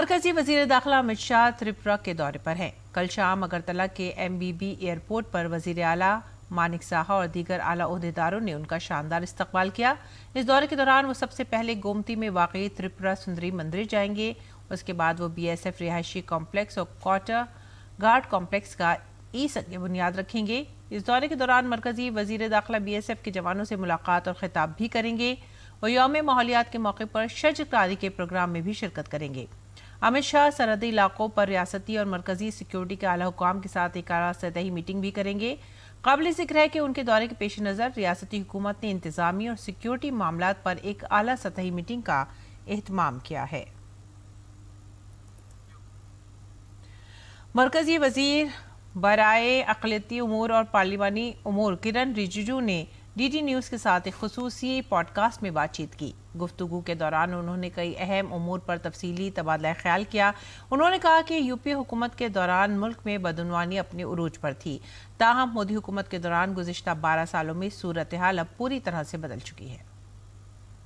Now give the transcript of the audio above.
मरकजी वजीर दाखिला अमित शाह त्रिपुरा के दौरे पर हैं। कल शाम अगरतला के MBB एयरपोर्ट पर वजीर आला मानिक साहा और दीगर आला ओहदेदारों ने उनका शानदार इस्तकबाल किया। इस दौरे के दौरान वो सबसे पहले गोमती में वाक़ई त्रिपुरा सुंदरी मंदिर जाएंगे। उसके बाद वो BSF रिहायशी कॉम्प्लेक्स और क्वार्टर गार्ड कॉम्प्लेक्स का संग बुनियाद रखेंगे। इस दौरे के दौरान मरकजी वजीर दाखिला BSF के जवानों से मुलाकात और खिताब भी करेंगे। वो यौम माहौलियात के मौके पर शजरकारी के प्रोग्राम में भी शिरकत करेंगे। अमित शाह सरहदी इलाकों पर रियासती और मरकजी सिक्योरिटी के आला हुकाम के साथ एक आला सतही मीटिंग भी करेंगे। काबिल जिक्र है कि उनके दौरे के पेश नज़र रियासती हुकूमत ने इंतजामी और सिक्योरिटी मामलात पर एक आला सतही मीटिंग का एहतमाम किया है। मरकजी वजीर बराए अक़लियती उमूर और पार्लिमानी उमूर किरण रिजिजू ने DD न्यूज़ के साथ एक खुसूसी पॉडकास्ट में बातचीत की। गुफ्तगू के दौरान उन्होंने कई अहम उमूर पर तफसीली तबादला ख्याल किया। उन्होंने कहा कि UP हुकूमत के दौरान मुल्क में बदउनवानी अपने उरूज पर थी, ताहम मोदी हुकूमत के दौरान गुज़िश्ता 12 सालों में सूरत हाल अब पूरी तरह से बदल चुकी है।